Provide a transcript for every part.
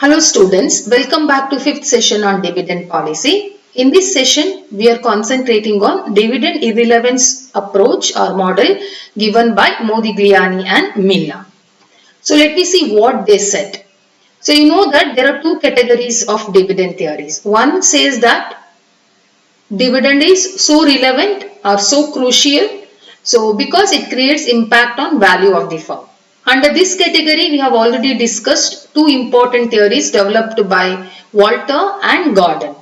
Hello students, welcome back to fifth session on dividend policy. In this session, we are concentrating on dividend irrelevance approach or model given by Modigliani and Miller. So let me see what they said. So you know that there are two categories of dividend theories. One says that dividend is so relevant or so crucial, so because it creates impact on value of the firm. Under this category, we have already discussed two important theories developed by Walter and Gordon.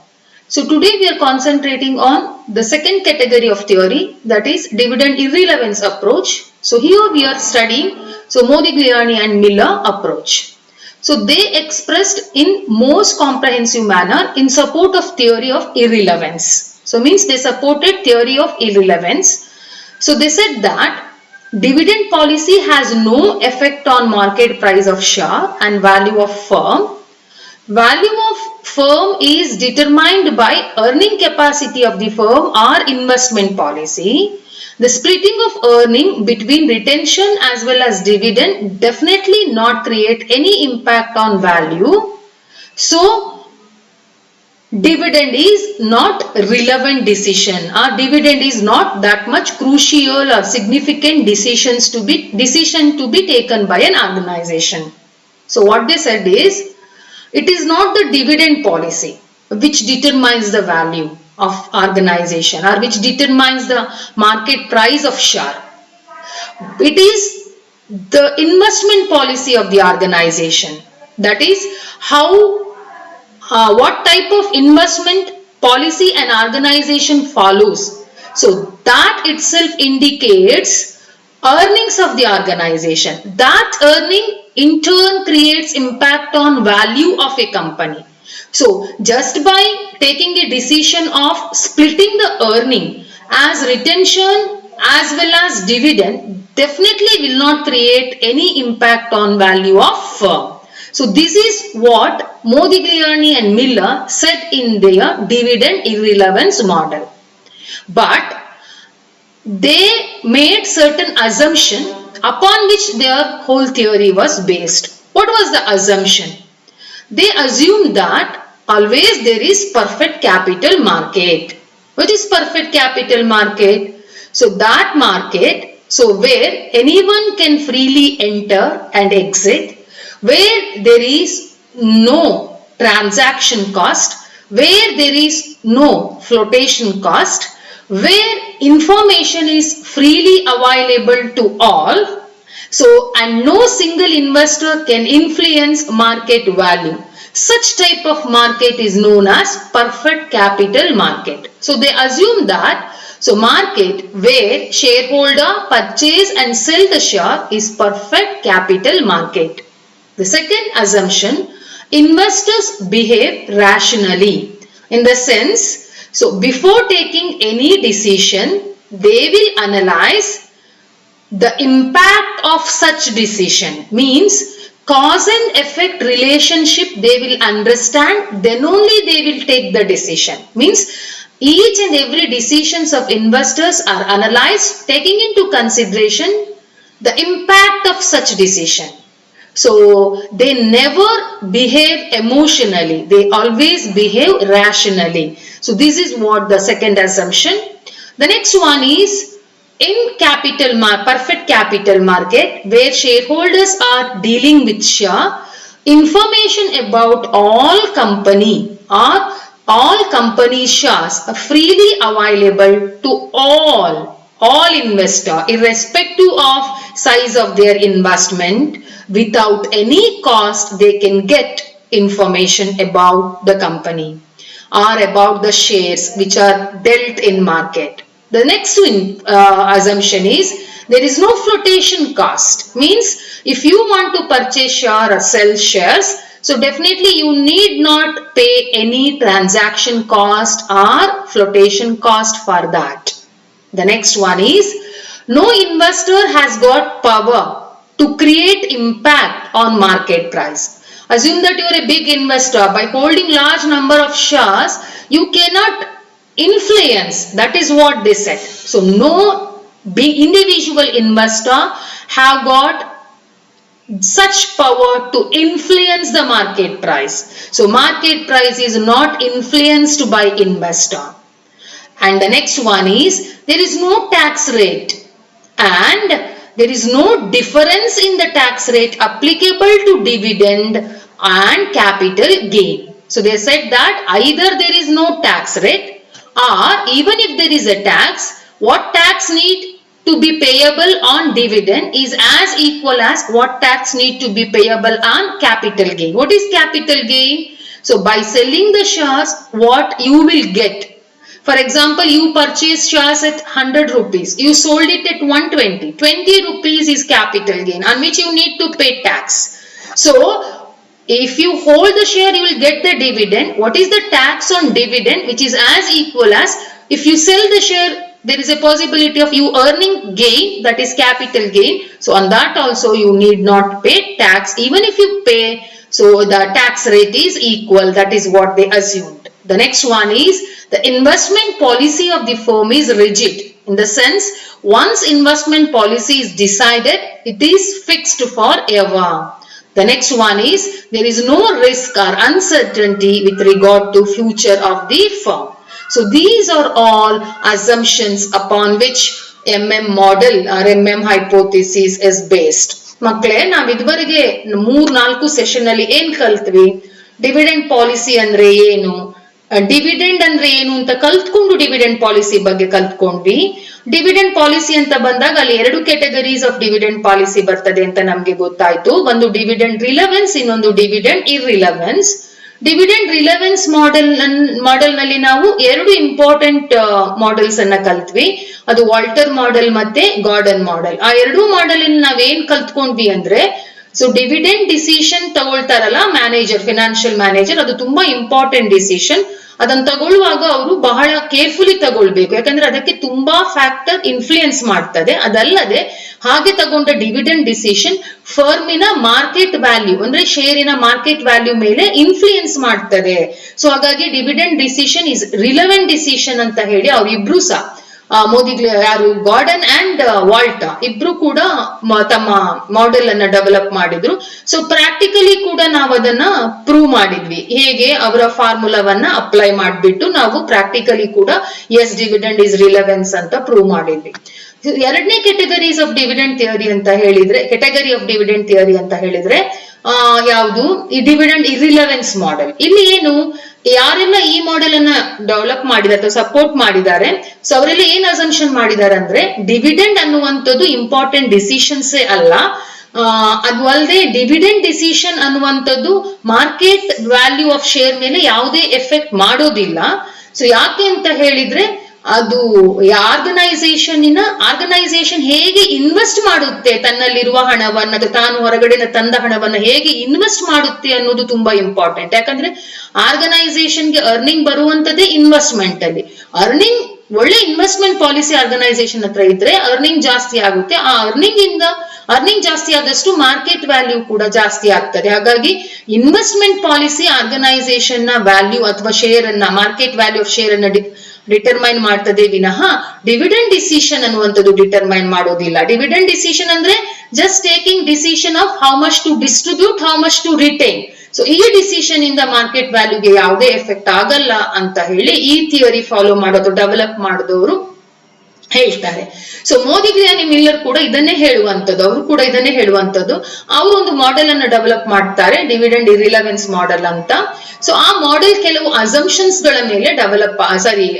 So today we are concentrating on the second category of theory, that is dividend irrelevance approach. So here we are studying Modigliani and Miller approach. So they expressed in most comprehensive manner in support of theory of irrelevance. So means they supported theory of irrelevance. So they said that dividend policy has no effect on market price of share and value of firm. Value of firm is determined by earning capacity of the firm or investment policy. The splitting of earning between retention as well as dividend definitely not create any impact on value. So, dividend is not relevant decision or dividend is not that much crucial or significant decision to be taken by an organization. So, what they said is, it is not the dividend policy which determines the value of organization or which determines the market price of share. It is the investment policy of the organization. That is what type of investment policy an organization follows. So that itself indicates earnings of the organization. That earning in turn creates impact on value of a company. So just by taking a decision of splitting the earning as retention as well as dividend definitely will not create any impact on value of firm. So this is what Modigliani and Miller said in their dividend irrelevance model. But they made certain assumption upon which their whole theory was based. What was the assumption? They assumed that always there is perfect capital market. What is perfect capital market? So that market, where anyone can freely enter and exit, where there is no transaction cost, where there is no flotation cost, where information is freely available to all, and no single investor can influence market value. Such type of market is known as perfect capital market. So they assume that market where shareholder purchase and sell the share is perfect capital market. The second assumption, investors behave rationally in the sense, before taking any decision, they will analyze the impact of such decision. Means cause and effect relationship they will understand, then only they will take the decision. Means each and every decisions of investors are analyzed taking into consideration the impact of such decision. So they never behave emotionally, they always behave rationally. So this is what the second assumption. The next one is in perfect capital market where shareholders are dealing with share, information about all company or all company shares are freely available to all investor irrespective of size of their investment. Without any cost they can get information about the company or about the shares which are dealt in market. The next assumption is there is no flotation cost. Means if you want to purchase share or sell shares, so definitely you need not pay any transaction cost or flotation cost for that. The next one is no investor has got power to create impact on market price. Assume that you are a big investor. By holding large number of shares, you cannot influence. That is what they said. So no big individual investor have got such power to influence the market price. So market price is not influenced by investor. And the next one is, there is no tax rate and there is no difference in the tax rate applicable to dividend and capital gain. So they said that either there is no tax rate, or even if there is a tax, what tax need to be payable on dividend is as equal as what tax need to be payable on capital gain. What is capital gain? So by selling the shares, what you will get. For example, you purchased shares at 100 rupees. You sold it at 120. 20 rupees is capital gain on which you need to pay tax. So if you hold the share, you will get the dividend. What is the tax on dividend? Which is as equal as, if you sell the share, there is a possibility of you earning gain, that is capital gain. So on that also you need not pay tax. Even if you pay, so the tax rate is equal. That is what they assumed. The next one is, the investment policy of the firm is rigid. In the sense, once investment policy is decided, it is fixed forever. The next one is, there is no risk or uncertainty with regard to future of the firm. So these are all assumptions upon which MM model or MM hypothesis is based. ಮಕ್ಕಳೇ, ನಾವು ಇದುವರೆಗೆ 3-4 session ಅಲ್ಲಿ ಏನ್ ಕಲ್ತ್ವಿ? Dividend policy ಅಂದ್ರೆ ಏನು, dividend ಅಂದ್ರೆ ಏನು ಅಂತ ಕಲ್ತ್ಕೊಂಡು ಡಿವಿಡೆಂಡ್ ಪಾಲಿಸಿ ಬಗ್ಗೆ ಕಲ್ತ್ಕೊಂಡ್ವಿ. ಡಿವಿಡೆಂಡ್ ಪಾಲಿಸಿ ಅಂತ ಬಂದಾಗ ಅಲ್ಲಿ 2 ಕ್ಯಾಟಗರೀಸ್ ಆಫ್ ಡಿವಿಡೆಂಡ್ ಪಾಲಿಸಿ ಬರ್ತದೆ ಅಂತ ನಮ್ಗೆ ಗೊತ್ತಾಯ್ತು. ಒಂದು ಡಿವಿಡೆಂಡ್ ರಿಲೆವೆನ್ಸ್, ಇನ್ನೊಂದು dividend irrelevance. Dividend relevance model ನಲ್ಲಿ ನಾವು 2 ಇಂಪಾರ್ಟೆಂಟ್ ಮಾಡೆಲ್ಸ್ ಅನ್ನ ಕಲ್ತ್ವಿ. ಅದು ವಾಲ್ಟರ್ ಮಾಡೆಲ್ ಮತ್ತೆ ಗಾರ್ಡನ್ ಮಾಡೆಲ್. ಆ 2 ಮಾಡೆಲ್ ಅಲ್ಲಿ ನಾವೇನ್ ಕಲ್ತ್ಕೊಂಡ್ವಿ ಅಂದ್ರೆ, ಸೊ ಡಿವಿಡೆಂಡ್ ಡಿಸಿಷನ್ ತಗೊಳ್ತಾರಲ್ಲ ಮ್ಯಾನೇಜರ್, ಫಿನಾನ್ಷಿಯಲ್ ಮ್ಯಾನೇಜರ್, ಅದು ತುಂಬಾ ಇಂಪಾರ್ಟೆಂಟ್ ಡಿಸಿಷನ್. ಅದನ್ನ ತಗೊಳ್ಳುವಾಗ ಅವರು ಬಹಳ ಕೇರ್ಫುಲಿ ತಗೊಳ್ಬೇಕು, ಯಾಕಂದ್ರೆ ಅದಕ್ಕೆ ತುಂಬಾ ಫ್ಯಾಕ್ಟರ್ ಇನ್ಫ್ಲೂಯೆನ್ಸ್ ಮಾಡ್ತದೆ. ಅದಲ್ಲದೆ ಹಾಗೆ ತಗೊಂಡ ಡಿವಿಡೆಂಡ್ ಡಿಸಿಷನ್ ಫರ್ಮಿನ ಮಾರ್ಕೆಟ್ ವ್ಯಾಲ್ಯೂ, ಅಂದ್ರೆ ಶೇರಿನ ಮಾರ್ಕೆಟ್ ವ್ಯಾಲ್ಯೂ ಮೇಲೆ ಇನ್ಫ್ಲೂಯೆನ್ಸ್ ಮಾಡ್ತದೆ. ಸೊ ಹಾಗಾಗಿ dividend decision is relevant decision ಅಂತ ಹೇಳಿ ಅವರಿಬ್ರು ಸಹ, ಮೋದಿಗ್ಲೆ ಯಾರು ಗಾರ್ಡನ್ ಅಂಡ್ ವಾಲ್ಟಾ ಇಬ್ರು ಕೂಡ ತಮ್ಮ ಮಾಡೆಲ್ ಅನ್ನ ಡೆವಲಪ್ ಮಾಡಿದ್ರು. ಸೊ ಪ್ರಾಕ್ಟಿಕಲಿ ಕೂಡ ನಾವು ಅದನ್ನ ಪ್ರೂವ್ ಮಾಡಿದ್ವಿ. ಹೇಗೆ ಅವರ ಫಾರ್ಮುಲಾವನ್ನ ಅಪ್ಲೈ ಮಾಡ್ಬಿಟ್ಟು ನಾವು ಪ್ರಾಕ್ಟಿಕಲಿ ಕೂಡ ಎಸ್ ಡಿವಿಡೆಂಡ್ ಇಸ್ ರಿಲೆವೆನ್ಸ್ ಅಂತ ಪ್ರೂವ್ ಮಾಡಿದ್ವಿ. 2ನೇ ಕ್ಯಾಟಗರೀಸ್ ಆಫ್ ಡಿವಿಡೆಂಡ್ ಥಿಯರಿ ಅಂತ ಹೇಳಿದ್ರೆ, ಕ್ಯಾಟಗರಿ ಆಫ್ ಡಿವಿಡೆಂಡ್ ಥಿಯರಿ ಅಂತ ಹೇಳಿದ್ರೆ ಯಾವುದು? ಈ ಡಿವಿಡೆಂಡ್ ಇರ್ರಿಲೆವೆನ್ಸ್ ಮಾಡೆಲ್. ಇಲ್ಲಿ ಏನು, ಯಾರೆಲ್ಲ ಈ ಮಾಡೆಲ್ ಅನ್ನ ಡೆವಲಪ್ ಮಾಡಿದ್ದಾರೆ ಅಥವಾ ಸಪೋರ್ಟ್ ಮಾಡಿದ್ದಾರೆ, ಸೊ ಅವರೆಲ್ಲ ಏನ್ ಅಸಂಪ್ಷನ್ ಮಾಡಿದ್ದಾರೆ ಅಂದ್ರೆ, ಡಿವಿಡೆಂಡ್ ಅನ್ನುವಂಥದ್ದು ಇಂಪಾರ್ಟೆಂಟ್ ಡಿಸಿಷನ್ಸೇ ಅಲ್ಲ, ಅದು ಅಲ್ಲದೆ ಡಿವಿಡೆಂಡ್ ಡಿಸಿಷನ್ ಅನ್ನುವಂಥದ್ದು ಮಾರ್ಕೆಟ್ ವ್ಯಾಲ್ಯೂ ಆಫ್ ಶೇರ್ ಮೇಲೆ ಯಾವುದೇ ಎಫೆಕ್ಟ್ ಮಾಡೋದಿಲ್ಲ. ಸೊ ಯಾಕೆ ಅಂತ ಹೇಳಿದ್ರೆ, ಅದು ಆರ್ಗನೈಸೇಷನ್ ಹೇಗೆ ಇನ್ವೆಸ್ಟ್ ಮಾಡುತ್ತೆ ತನ್ನಲ್ಲಿರುವ ಹಣವನ್ನ, ತಾನು ಹೊರಗಡೆ ತಂದ ಹಣವನ್ನ ಹೇಗೆ ಇನ್ವೆಸ್ಟ್ ಮಾಡುತ್ತೆ ಅನ್ನೋದು ತುಂಬಾ ಇಂಪಾರ್ಟೆಂಟ್. ಯಾಕಂದ್ರೆ ಆರ್ಗನೈಸೇಷನ್ಗೆ ಅರ್ನಿಂಗ್ ಬರುವಂತದ್ದೇ ಇನ್ವೆಸ್ಟ್ಮೆಂಟ್ ಅಲ್ಲಿ. ಒಳ್ಳೆ ಇನ್ವೆಸ್ಟ್ಮೆಂಟ್ ಪಾಲಿಸಿ ಆರ್ಗನೈಸೇಷನ್ ಹತ್ರ ಇದ್ರೆ ಅರ್ನಿಂಗ್ ಜಾಸ್ತಿ ಆಗುತ್ತೆ. ಆ ಅರ್ನಿಂಗ್ ಜಾಸ್ತಿ ಆದಷ್ಟು ಮಾರ್ಕೆಟ್ ವ್ಯಾಲ್ಯೂ ಕೂಡ ಜಾಸ್ತಿ ಆಗ್ತದೆ. ಹಾಗಾಗಿ ಇನ್ವೆಸ್ಟ್ಮೆಂಟ್ ಪಾಲಿಸಿ ಆರ್ಗನೈಸೇಷನ್ ನ ವ್ಯಾಲ್ಯೂ ಅಥವಾ ಶೇರ್ ಅನ್ನ, ಮಾರ್ಕೆಟ್ ವ್ಯಾಲ್ಯೂ ಆಫ್ ಶೇರ್ ಅನ್ನ ಡಿಟರ್ಮೈನ್ ಮಾಡ್ತದೆ ವಿನಃ ಡಿವಿಡೆಂಡ್ ಡಿಸಿಷನ್ ಅನ್ನುವಂಥದ್ದು ಡಿಟರ್ಮೈನ್ ಮಾಡೋದಿಲ್ಲ. ಡಿವಿಡೆಂಡ್ ಡಿಸಿಷನ್ ಅಂದ್ರೆ just taking decision of how much to distribute, how much to retain. So ಈ ಡಿಸಿಷನ್ ಇಂದ ಮಾರ್ಕೆಟ್ ವ್ಯಾಲ್ಯೂಗೆ ಯಾವುದೇ ಎಫೆಕ್ಟ್ ಆಗಲ್ಲ ಅಂತ ಹೇಳಿ ಈ ಥಿಯರಿ ಫಾಲೋ ಮಾಡೋದು, ಡೆವಲಪ್ ಮಾಡಿದವರು ಹೇಳ್ತಾರೆ. ಸೊ ಮೋದಿಗ್ಲಿಯಾನಿ ಮಿಲ್ಲರ್ ಕೂಡ ಇದನ್ನೇ ಹೇಳುವಂತದ್ದು, ಅವರು ಕೂಡ ಇದನ್ನೇ ಹೇಳುವಂತದ್ದು. ಅವರು ಒಂದು ಮಾಡೆಲ್ ಅನ್ನು ಡೆವಲಪ್ ಮಾಡ್ತಾರೆ, ಡಿವಿಡೆಂಡ್ ಇರ್ರಿಲೆವೆನ್ಸ್ ಮಾಡೆಲ್ ಅಂತ. ಸೊ ಆ ಮಾಡೆಲ್ ಕೆಲವು ಅಸಂಪ್ಷನ್ಸ್ ಗಳ ಮೇಲೆ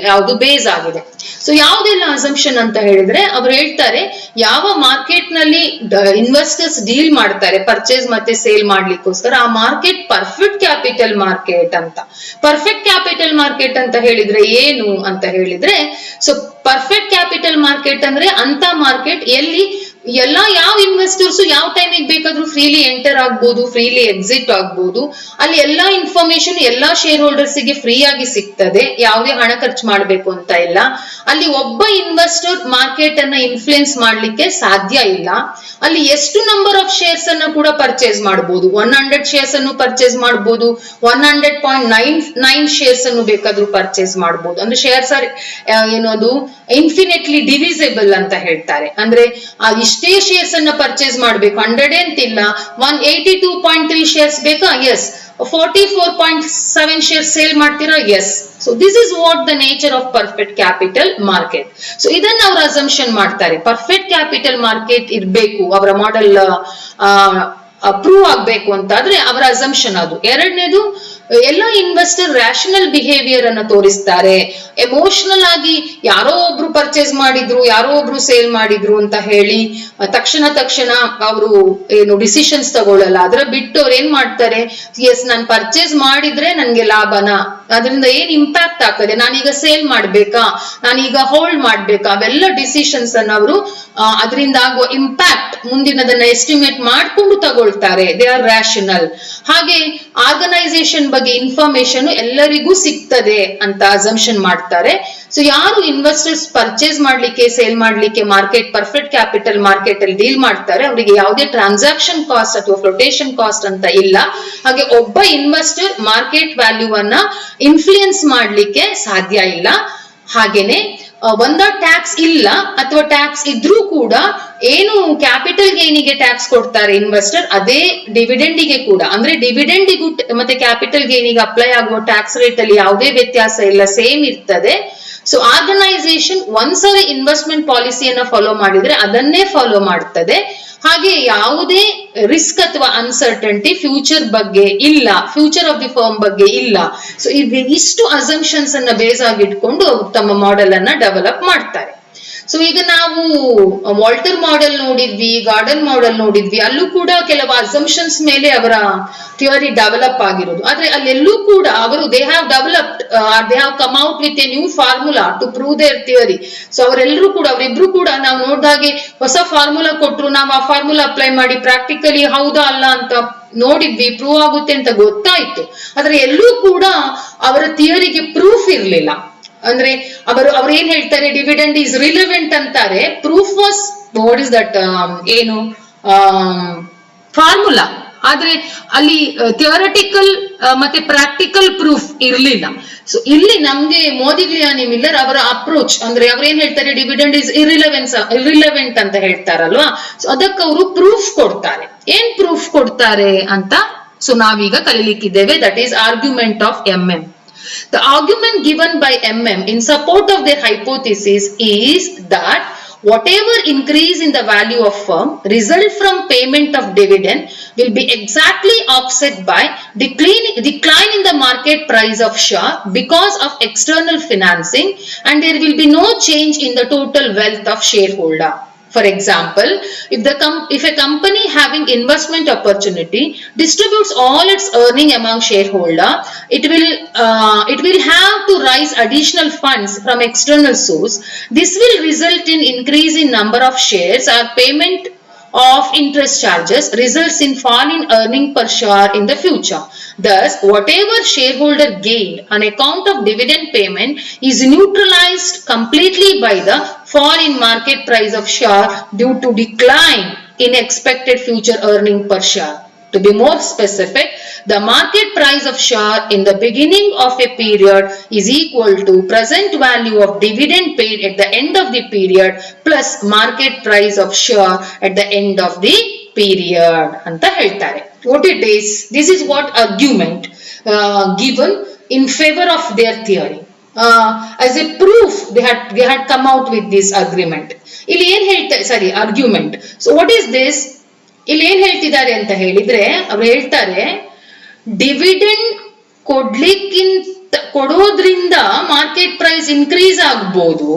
ಯಾವುದು ಬೇಸ್ ಆಗಿದೆ. ಸೊ ಯಾವ್ದೆಲ್ಲ ಅಸಂಪ್ಷನ್ ಅಂತ ಹೇಳಿದ್ರೆ, ಅವ್ರು ಹೇಳ್ತಾರೆ ಯಾವ ಮಾರ್ಕೆಟ್ ನಲ್ಲಿ ಇನ್ವೆಸ್ಟರ್ಸ್ ಡೀಲ್ ಮಾಡ್ತಾರೆ ಪರ್ಚೇಸ್ ಮತ್ತೆ ಸೇಲ್ ಮಾಡ್ಲಿಕ್ಕೋಸ್ಕರ, ಆ ಮಾರ್ಕೆಟ್ ಪರ್ಫೆಕ್ಟ್ ಕ್ಯಾಪಿಟಲ್ ಮಾರ್ಕೆಟ್ ಅಂತ. ಪರ್ಫೆಕ್ಟ್ ಕ್ಯಾಪಿಟಲ್ ಮಾರ್ಕೆಟ್ ಅಂತ ಹೇಳಿದ್ರೆ ಏನು ಅಂತ ಹೇಳಿದ್ರೆ, ಸೊ ಪರ್ಫೆಕ್ಟ್ ಕ್ಯಾಪಿಟಲ್ ಮಾರ್ಕೆಟ್ ಅಂದ್ರೆ ಅಂತ ಮಾರ್ಕೆಟ್ ಎಲ್ಲಿ ಯಾವ ಇನ್ವೆಸ್ಟರ್ಸ್ ಯಾವ ಟೈಮಿಗೆ ಬೇಕಾದ್ರೂ ಫ್ರೀಲಿ ಎಂಟರ್ ಆಗ್ಬೋದು, ಫ್ರೀಲಿ ಎಕ್ಸಿಟ್ ಆಗ್ಬೋದು. ಅಲ್ಲಿ ಎಲ್ಲಾ ಇನ್ಫಾರ್ಮೇಶನ್ ಎಲ್ಲಾ ಶೇರ್ ಹೋಲ್ಡರ್ಸ್ ಗೆ ಫ್ರೀ ಆಗಿ ಸಿಗ್ತದೆ, ಯಾವುದೇ ಹಣ ಖರ್ಚು ಮಾಡ್ಬೇಕು ಅಂತ ಇಲ್ಲ. ಅಲ್ಲಿ ಒಬ್ಬ ಇನ್ವೆಸ್ಟರ್ ಮಾರ್ಕೆಟ್ ಅನ್ನ ಇನ್ಫ್ಲೂಯೆನ್ಸ್ ಮಾಡ್ಲಿಕ್ಕೆ ಸಾಧ್ಯ ಇಲ್ಲ. ಅಲ್ಲಿ ಎಷ್ಟು ನಂಬರ್ ಆಫ್ ಶೇರ್ಸ್ ಅನ್ನ ಕೂಡ ಪರ್ಚೇಸ್ ಮಾಡಬಹುದು. 100 ಶೇರ್ಸ್ ಅನ್ನು ಪರ್ಚೇಸ್ ಮಾಡಬಹುದು, 100.99 ಶೇರ್ಸ್ ಅನ್ನು ಬೇಕಾದ್ರೂ ಪರ್ಚೇಸ್ ಮಾಡಬಹುದು. ಅಂದ್ರೆ ಶೇರ್ಸ್ ಆರ್ ಏನದು ಇನ್ಫಿನಿಟ್ಲಿ ಡಿವಿಸಿಬಲ್ ಅಂತ ಹೇಳ್ತಾರೆ. ಅಂದ್ರೆ ಇಷ್ಟು ಇಷ್ಟೇ ಶೇರ್ಸ್ ಅನ್ನ ಪರ್ಚೇಸ್ ಮಾಡ್ಬೇಕು 100 ಅಂತಿಲ್ಲ, 182.3 ಶೇರ್ಸ್ ಬೇಕಾ, ಎಸ್. 44.7 ಶೇರ್ಸ್ ಸೇಲ್ ಮಾಡ್ತೀರಾ, yes. So this is what the nature of perfect capital market. So ಇದನ್ನ ಅವ್ರು ಅಸಂಪ್ಷನ್ ಮಾಡ್ತಾರೆ, ಪರ್ಫೆಕ್ಟ್ ಕ್ಯಾಪಿಟಲ್ ಮಾರ್ಕೆಟ್ ಇರ್ಬೇಕು, ಅವರ ಮಾಡೆಲ್ ಪ್ರೂವ್ ಆಗ್ಬೇಕು ಅಂತಾದ್ರೆ ಅವರ ಅಸಂಪ್ಷನ್ ಅದು. ಎರಡನೇದು, ಎಲ್ಲ ಇನ್ವೆಸ್ಟರ್ ರ್ಯಾಷನಲ್ ಬಿಹೇವಿಯರ್ ಅನ್ನ ತೋರಿಸ್ತಾರೆ. ಎಮೋಷನಲ್ ಆಗಿ ಯಾರೋ ಒಬ್ರು ಪರ್ಚೇಸ್ ಮಾಡಿದ್ರು, ಯಾರೋ ಒಬ್ರು ಸೇಲ್ ಮಾಡಿದ್ರು ಅಂತ ಹೇಳಿ ತಕ್ಷಣ ಅವರು ಏನು ಡಿಸಿಷನ್ಸ್ ತಗೊಳ್ಳಲ್ಲ. ಅದರ ಬಿಟ್ಟು ಅವ್ರು ಏನ್ ಮಾಡ್ತಾರೆ, ಎಸ್ ನಾನು ಪರ್ಚೇಸ್ ಮಾಡಿದ್ರೆ ನನ್ಗೆ ಲಾಭನಾ, ಅದರಿಂದ ಏನ್ ಇಂಪ್ಯಾಕ್ಟ್ ಆಗ್ತದೆ, ನಾನೀಗ ಸೇಲ್ ಮಾಡ್ಬೇಕಾ, ನಾನೀಗ ಹೋಲ್ಡ್ ಮಾಡ್ಬೇಕಾ, ಅವೆಲ್ಲ ಡಿಸಿಷನ್ಸ್ ಅನ್ನ ಅವರು ಅದರಿಂದ ಆಗುವ ಇಂಪ್ಯಾಕ್ಟ್ ಮುಂದಿನದನ್ನ ಎಸ್ಟಿಮೇಟ್ ಮಾಡ್ಕೊಂಡು ತಗೊಳ್ತಾರೆ. They are rational. ಹಾಗೆ ಆರ್ಗನೈಸೇಷನ್ ಬಗ್ಗೆ ಇನ್ಫಾರ್ಮೇಶನ್ ಎಲ್ಲರಿಗೂ ಸಿಗ್ತದೆ ಅಂತ ಅಸಂಪ್ಷನ್ ಮಾಡ್ತಾರೆ. ಸೊ ಯಾರು ಇನ್ವೆಸ್ಟರ್ಸ್ ಪರ್ಚೇಸ್ ಮಾಡ್ಲಿಕ್ಕೆ, ಸೇಲ್ ಮಾಡ್ಲಿಕ್ಕೆ ಮಾರ್ಕೆಟ್ ಪರ್ಫೆಕ್ಟ್ ಕ್ಯಾಪಿಟಲ್ ಮಾರ್ಕೆಟ್ ಅಲ್ಲಿ ಡೀಲ್ ಮಾಡ್ತಾರೆ, ಅವರಿಗೆ ಯಾವುದೇ ಟ್ರಾನ್ಸಾಕ್ಷನ್ ಕಾಸ್ಟ್ ಅಥವಾ ಫ್ಲೋಟೇಷನ್ ಕಾಸ್ಟ್ ಅಂತ ಇಲ್ಲ. ಹಾಗೆ ಒಬ್ಬ ಇನ್ವೆಸ್ಟರ್ ಮಾರ್ಕೆಟ್ ವ್ಯಾಲ್ಯೂ ಅನ್ನ ಇನ್ಫ್ಲೂಯೆನ್ಸ್ ಮಾಡ್ಲಿಕ್ಕೆ ಸಾಧ್ಯ ಇಲ್ಲ. ಹಾಗೇನೆ ಒಂದ ಟ್ಯಾಕ್ಸ್ ಇಲ್ಲ ಅಥವಾ ಟ್ಯಾಕ್ಸ್ ಇದ್ರೂ ಕೂಡ ಏನು ಕ್ಯಾಪಿಟಲ್ ಗೇನಿಗೆ ಟ್ಯಾಕ್ಸ್ ಕೊಡ್ತಾರೆ ಇನ್ವೆಸ್ಟರ್, ಅದೇ ಡಿವಿಡೆಂಡಿಗೆ ಕೂಡ, ಅಂದ್ರೆ ಡಿವಿಡೆಂಡಿಗೂ ಮತ್ತೆ ಕ್ಯಾಪಿಟಲ್ ಗೇನಿಗೆ ಅಪ್ಲೈ ಆಗುವ ಟ್ಯಾಕ್ಸ್ ರೇಟ್ ಅಲ್ಲಿ ಯಾವುದೇ ವ್ಯತ್ಯಾಸ ಇಲ್ಲ, ಸೇಮ್ ಇರ್ತದೆ. ಸೊ ಆರ್ಗನೈಸೇಷನ್ ಒಂದ್ಸಲ ಇನ್ವೆಸ್ಟ್ಮೆಂಟ್ ಪಾಲಿಸಿಯನ್ನ ಫಾಲೋ ಮಾಡಿದ್ರೆ ಅದನ್ನೇ ಫಾಲೋ ಮಾಡ್ತದೆ. ಹಾಗೆ ಯಾವುದೇ ರಿಸ್ಕ್ ಅಥವಾ ಅನ್ಸರ್ಟನಿಟಿ ಫ್ಯೂಚರ್ ಬಗ್ಗೆ ಇಲ್ಲ, ಫ್ಯೂಚರ್ ಆಫ್ ದಿ ಫರ್ಮ್ ಬಗ್ಗೆ ಇಲ್ಲ. ಸೊ ಇಷ್ಟು ಅಸಂಪ್ಷನ್ಸ್ ಅನ್ನ ಬೇಸ್ ಆಗಿಟ್ಕೊಂಡು ತಮ್ಮ ಮಾಡೆಲ್ ಅನ್ನ ಡೆವಲಪ್ ಮಾಡ್ತಾರೆ. ಸೊ ಈಗ ನಾವು ವಾಲ್ಟರ್ ಮಾಡೆಲ್ ನೋಡಿದ್ವಿ, ಗಾರ್ಡನ್ ಮಾಡೆಲ್ ನೋಡಿದ್ವಿ, ಅಲ್ಲೂ ಕೂಡ ಕೆಲವು ಅಸಂಪ್ಷನ್ಸ್ ಮೇಲೆ ಅವರ ಥಿಯರಿ ಡೆವಲಪ್ ಆಗಿರೋದು. ಆದ್ರೆ ಅಲ್ಲೆಲ್ಲೂ ಕೂಡ ಅವರು they have come out with a new formula to prove their theory. So ಅವರಿಬ್ರು ಕೂಡ ನಾವು ನೋಡ್ದಾಗೆ ಹೊಸ ಫಾರ್ಮುಲಾ ಕೊಟ್ರು, ನಾವು ಆ ಫಾರ್ಮುಲಾ ಅಪ್ಲೈ ಮಾಡಿ ಪ್ರಾಕ್ಟಿಕಲಿ ಹೌದಾ ಅಲ್ಲ ಅಂತ ನೋಡಿದ್ವಿ, ಪ್ರೂವ್ ಆಗುತ್ತೆ ಅಂತ ಗೊತ್ತಾಯ್ತು. ಆದ್ರೆ ಎಲ್ಲೂ ಕೂಡ ಅವರ ಥಿಯರಿಗೆ ಪ್ರೂಫ್ ಇರ್ಲಿಲ್ಲ. ಅಂದ್ರೆ ಅವರು ಏನ್ ಹೇಳ್ತಾರೆ, ಡಿವಿಡೆಂಡ್ ಈಸ್ ರಿಲೆವೆಂಟ್ ಅಂತಾರೆ, proof was what is that ಏನು ಫಾರ್ಮುಲಾ, ಆದ್ರೆ ಅಲ್ಲಿ ಥಿಯರಟಿಕಲ್ ಮತ್ತೆ ಪ್ರಾಕ್ಟಿಕಲ್ ಪ್ರೂಫ್ ಇರ್ಲಿಲ್ಲ. ಸೊ ಇಲ್ಲಿ ನಮ್ಗೆ ಮೋದಿಗ್ಲಿಯಾನಿ ಮಿಲ್ಲರ್ ಅವರ ಅಪ್ರೋಚ್ ಅಂದ್ರೆ ಅವ್ರು ಏನ್ ಹೇಳ್ತಾರೆ, ಡಿವಿಡೆಂಡ್ ಇಸ್ ಇರಿಲೆವೆಂಟ್ ಅಂತ ಹೇಳ್ತಾರಲ್ವಾ. ಸೊ ಅದಕ್ಕೆ ಅವರು ಪ್ರೂಫ್ ಕೊಡ್ತಾರೆ. ಏನ್ ಪ್ರೂಫ್ ಕೊಡ್ತಾರೆ ಅಂತ ಸೊ ನಾವೀಗ ಕಲಿಲಿಕ್ಕಿದ್ದೇವೆ. That is argument of MM. The argument given by MM in support of their hypothesis is that whatever increase in the value of firm result from payment of dividend will be exactly offset by decline in the market price of share because of external financing, and there will be no change in the total wealth of shareholder. For example, if a company having investment opportunity distributes all its earning among shareholder, it will have to raise additional funds from external source. This will result in increase in number of shares or payment of interest charges, results in fall in earning per share in the future. Thus, whatever shareholder gained on account of dividend payment is neutralized completely by the fall in market price of share due to decline in expected future earning per share. To be more specific, the market price of share in the beginning of a period is equal to present value of dividend paid at the end of the period plus market price of share at the end of the period ಅಂತ ಹೇಳ್ತಾರೆ. What it is, this is what argument given in favor of their theory. As a proof they had come out with this agreement. ಇಲ್ಲಿ ಏನ್ ಹೇಳ್ತಾರೆ, argument. So what is this? ಇಲ್ಲಿ ಏನ್ ಹೇಳ್ತಿದ್ದಾರೆ ಅಂತ ಹೇಳಿದ್ರೆ, ಅವ್ರು ಹೇಳ್ತಾರೆ ಡಿವಿಡೆಂಡ್ ಕೊಡೋದ್ರಿಂದ ಮಾರ್ಕೆಟ್ ಪ್ರೈಸ್ ಇನ್ಕ್ರೀಸ್ ಆಗ್ಬೋದು,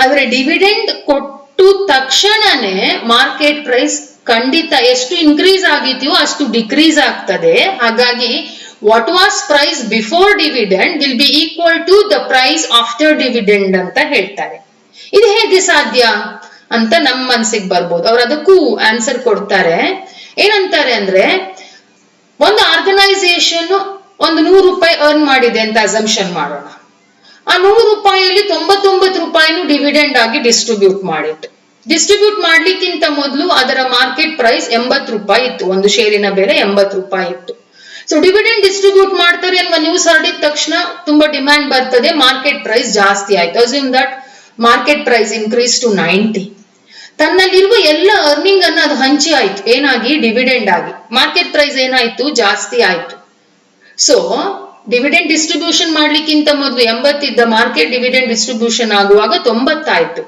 ಆದ್ರೆ ಡಿವಿಡೆಂಡ್ ಕೊಟ್ಟು ತಕ್ಷಣನೇ ಮಾರ್ಕೆಟ್ ಪ್ರೈಸ್ ಖಂಡಿತ ಎಷ್ಟು ಇನ್ಕ್ರೀಸ್ ಆಗಿದೆಯೋ ಅಷ್ಟು ಡಿಕ್ರೀಸ್ ಆಗ್ತದೆ. ಹಾಗಾಗಿ what was price before dividend will be equal to the price after dividend ಅಂತ ಹೇಳ್ತಾರೆ. ಇದು ಹೇಗೆ ಸಾಧ್ಯ ಅಂತ ನಮ್ಮ ಮನಸ್ಸಿಗೆ ಬರ್ಬೋದು. ಅವ್ರು ಅದಕ್ಕೂ ಆನ್ಸರ್ ಕೊಡ್ತಾರೆ. ಏನಂತಾರೆ ಅಂದ್ರೆ, ಒಂದು ಆರ್ಗನೈಸೇಷನ್ ಒಂದು 100 ರೂಪಾಯಿ ಅರ್ನ್ ಮಾಡಿದೆ ಅಂತ ಅಸಂಪ್ಷನ್ ಮಾಡೋಣ. ಆ 100 ರೂಪಾಯಿಯಲ್ಲಿ 99 ರೂಪಾಯಿನೂ ಡಿವಿಡೆಂಡ್ ಆಗಿ ಡಿಸ್ಟ್ರಿಬ್ಯೂಟ್ ಮಾಡಿತ್ತು. ಡಿಸ್ಟ್ರಿಬ್ಯೂಟ್ ಮಾಡ್ಲಿಕ್ಕಿಂತ ಮೊದಲು ಅದರ ಮಾರ್ಕೆಟ್ ಪ್ರೈಸ್ 80 ರೂಪಾಯಿ ಇತ್ತು, ಒಂದು ಶೇರಿನ ಬೆಲೆ 80 ರೂಪಾಯಿ ಇತ್ತು. ಸೊ ಡಿವಿಡೆಂಡ್ ಡಿಸ್ಟ್ರಿಬ್ಯೂಟ್ ಮಾಡ್ತಾರೆ ಅನ್ನುವ ನ್ಯೂಸ್ ಹರಡಿದ ತಕ್ಷಣ ತುಂಬಾ ಡಿಮ್ಯಾಂಡ್ ಬರ್ತದೆ, ಮಾರ್ಕೆಟ್ ಪ್ರೈಸ್ ಜಾಸ್ತಿ ಆಯ್ತು. Assume that market price increased to 90. ತನ್ನಲ್ಲಿರುವ ಎಲ್ಲ ಅರ್ನಿಂಗ್ ಅನ್ನ ಅದು ಹಂಚಿ ಆಯ್ತು, ಏನಾಗಿ ಡಿವಿಡೆಂಡ್ ಆಗಿ. ಮಾರ್ಕೆಟ್ ಪ್ರೈಸ್ ಏನಾಯ್ತು, ಜಾಸ್ತಿ ಆಯ್ತು. ಸೊ ಡಿವಿಡೆಂಡ್ ಡಿಸ್ಟ್ರಿಬ್ಯೂಷನ್ ಮಾಡ್ಲಿಕ್ಕಿಂತ ಮೊದಲು 80 ಇದ್ದ ಮಾರ್ಕೆಟ್ ಡಿವಿಡೆಂಡ್ ಡಿಸ್ಟ್ರಿಬ್ಯೂಷನ್ ಆಗುವಾಗ 90 ಆಯ್ತು.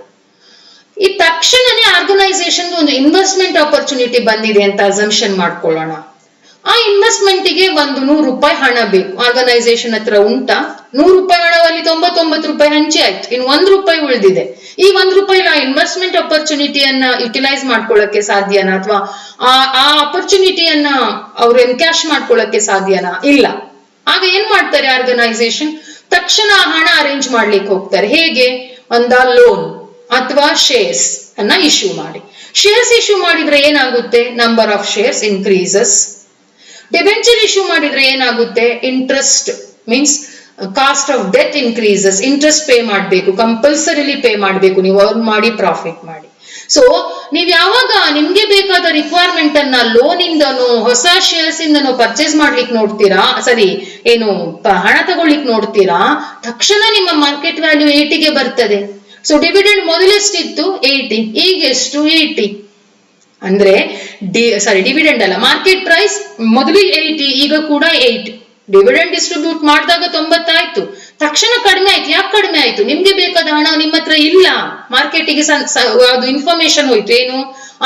ಈ ತಕ್ಷಣನೇ ಆರ್ಗನೈಸೇಷನ್ ಒಂದು ಇನ್ವೆಸ್ಟ್ಮೆಂಟ್ ಆಪರ್ಚುನಿಟಿ ಬಂದಿದೆ ಅಂತ ಅಸಂಪ್ಷನ್ ಮಾಡ್ಕೊಳ್ಳೋಣ. ಆ ಇನ್ವೆಸ್ಟ್ಮೆಂಟ್ಗೆ ಒಂದು 100 ರೂಪಾಯಿ ಹಣ ಬೇಕು. ಆರ್ಗನೈಸೇಷನ್ ಹತ್ರ ಉಂಟಾ? 100 ರೂಪಾಯಿ ಹಣದಲ್ಲಿ 99 ರೂಪಾಯಿ ಹಂಚಿ ಆಯ್ತು, ಇನ್ನು 1 ರೂಪಾಯಿ ಉಳಿದಿದೆ. ಈ 1 ರೂಪಾಯಿ ಆ ಇನ್ವೆಸ್ಟ್ಮೆಂಟ್ ಆಪರ್ಚುನಿಟಿಯನ್ನ ಯುಟಿಲೈಸ್ ಮಾಡ್ಕೊಳ್ಳಕ್ಕೆ ಸಾಧ್ಯನಾ, ಅಥವಾ ಆ ಆಪರ್ಚುನಿಟಿಯನ್ನ ಅವ್ರು ಎನ್ಕ್ಯಾಶ್ ಮಾಡ್ಕೊಳ್ಳಕ್ಕೆ ಸಾಧ್ಯನಾ? ಇಲ್ಲ. ಆಗ ಏನ್ ಮಾಡ್ತಾರೆ ಆರ್ಗನೈಸೇಷನ್? ತಕ್ಷಣ ಆ ಹಣ ಅರೇಂಜ್ ಮಾಡ್ಲಿಕ್ಕೆ ಹೋಗ್ತಾರೆ. ಹೇಗೆ? ಒಂದ ಲೋನ್ ಅಥವಾ ಶೇರ್ಸ್ ಅನ್ನ ಇಶ್ಯೂ ಮಾಡಿ. ಶೇರ್ಸ್ ಇಶ್ಯೂ ಮಾಡಿದ್ರೆ ಏನಾಗುತ್ತೆ? Number of shares increases. Debenture issue ಮಾಡಿದ್ರೆ ಏನಾಗುತ್ತೆ? Interest means cost of death increases. Interest pay ಮಾಡಬೇಕು, ಕಂಪಲ್ಸರಿಲಿ ಪೇ ಮಾಡಬೇಕು, ನೀವು ಅರ್ನ್ ಮಾಡಿ ಪ್ರಾಫಿಟ್ ಮಾಡಿ. ಸೊ ನೀವ್ ಯಾವಾಗ ನಿಮ್ಗೆ ಬೇಕಾದ ರಿಕ್ವೈರ್ಮೆಂಟ್ ಅನ್ನ ಲೋನ್ ಇಂದನೋ ಹೊಸ ಶೇರ್ಸ್ ಇಂದನೋ ಪರ್ಚೇಸ್ ಮಾಡ್ಲಿಕ್ಕೆ ನೋಡ್ತೀರಾ, ಸರಿ ಏನು ಹಣ ತಗೊಳ್ಳಿಕ್ ನೋಡ್ತೀರಾ, ತಕ್ಷಣ ನಿಮ್ಮ ಮಾರ್ಕೆಟ್ ವ್ಯಾಲ್ಯೂ 80ಗೆ ಬರ್ತದೆ. ಸೊ ಡಿವಿಡೆಂಡ್ ಮೊದಲೆಷ್ಟಿತ್ತು? 80. ಈಗ ಎಷ್ಟು? 80. ಅಂದ್ರೆ ಡಿವಿಡೆಂಡ್ ಅಲ್ಲ, ಮಾರ್ಕೆಟ್ ಪ್ರೈಸ್ ಮೊದಲು 80, ಈಗ ಕೂಡ 8. ಡಿವಿಡೆಂಡ್ ಡಿಸ್ಟ್ರಿಬ್ಯೂಟ್ ಮಾಡಿದಾಗ 90 ಆಯ್ತು, ತಕ್ಷಣ ಕಡಿಮೆ ಆಯ್ತು. ಯಾಕೆ ಕಡಿಮೆ ಆಯ್ತು? ನಿಮ್ಗೆ ಬೇಕಾದ ಹಣ ನಿಮ್ಮ ಹತ್ರ ಇಲ್ಲ, ಮಾರ್ಕೆಟಿಗೆ ಅದು ಇನ್ಫಾರ್ಮೇಶನ್ ಹೋಯ್ತು. ಏನು?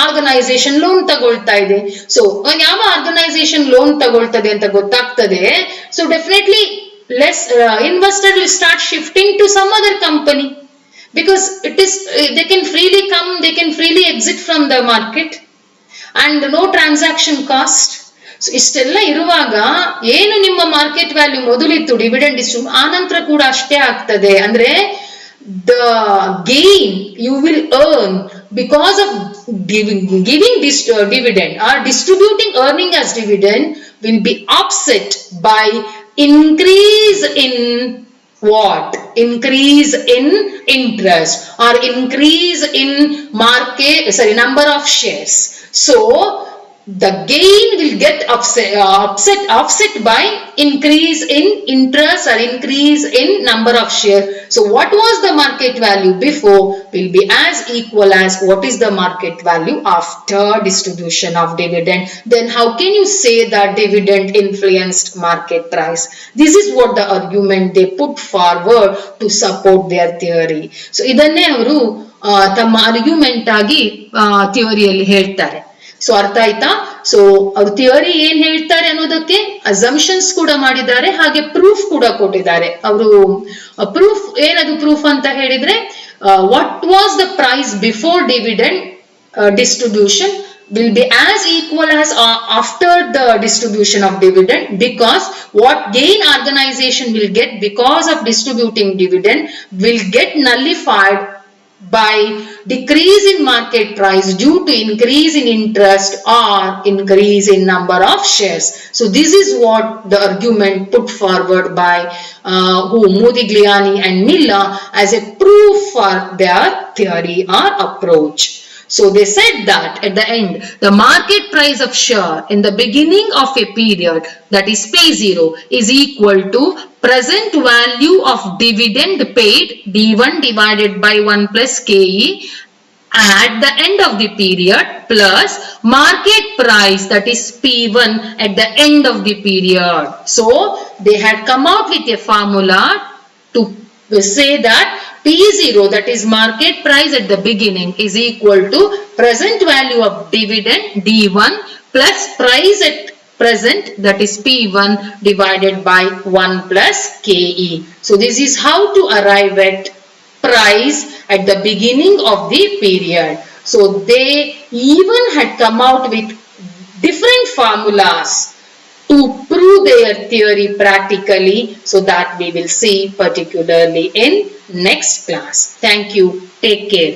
ಆರ್ಗನೈಸೇಷನ್ ಲೋನ್ ತಗೊಳ್ತಾ ಇದೆ. ಸೊ ಯಾವ ಆರ್ಗನೈಸೇಷನ್ ಲೋನ್ ತಗೊಳ್ತದೆ ಅಂತ ಗೊತ್ತಾಗ್ತದೆ. So definitely less investor will start shifting to some other company, because they can freely come, they can freely exit from the market and no transaction cost. So ಇಷ್ಟೆಲ್ಲ ಇರುವಾಗ ಏನು ನಿಮ್ಮ market value ಮೊದಲಿತ್ತು dividend distribute, ಆ ನಂತರ ಕೂಡ ಅಷ್ಟೇ ಆಗ್ತದೆ. ಅಂದ್ರೆ the gain you will earn because of giving this dividend or distributing earning as dividend will be offset by increase in what? Increase in interest or increase in number of shares. So the gain will get offset by increase in interest or increase in number of shares. So what was the market value before will be as equal as what is the market value after distribution of dividend. Then how can you say that dividend influenced market price? This is what the argument they put forward to support their theory. So idanne avaru ತಮ್ಮ argument ಆಗಿ ಥಿಯರಿಯಲ್ಲಿ ಹೇಳ್ತಾರೆ. So ಅರ್ಥ ಆಯ್ತಾ? So ಅವ್ರ theory ಏನ್ ಹೇಳ್ತಾರೆ ಅನ್ನೋದಕ್ಕೆ assumptions ಕೂಡ ಮಾಡಿದ್ದಾರೆ, ಹಾಗೆ ಪ್ರೂಫ್ ಕೂಡ ಕೊಟ್ಟಿದ್ದಾರೆ. ಅವರು ಪ್ರೂಫ್ ಏನದು ಪ್ರೂಫ್ ಅಂತ ಹೇಳಿದ್ರೆ, what was the price before dividend distribution will be as equal as after the distribution of dividend, because what gain organization will get because of distributing dividend will get nullified by decrease in market price due to increase in interest or increase in number of shares. So this is what the argument put forward by Modigliani and Miller as a proof for their theory or approach. So they said that at the end, the market price of share in the beginning of a period, that is P0, is equal to present value of dividend paid D1 divided by 1 plus KE at the end of the period plus market price, that is P1, at the end of the period. So they had come out with a formula to say that P0, that is market price at the beginning, is equal to present value of dividend D1 plus price at present, that is P1, divided by 1 plus KE. So this is how to arrive at price at the beginning of the period. So they even had come out with different formulas to prove their theory practically, so that we will see particularly in next class. Thank you. Take care.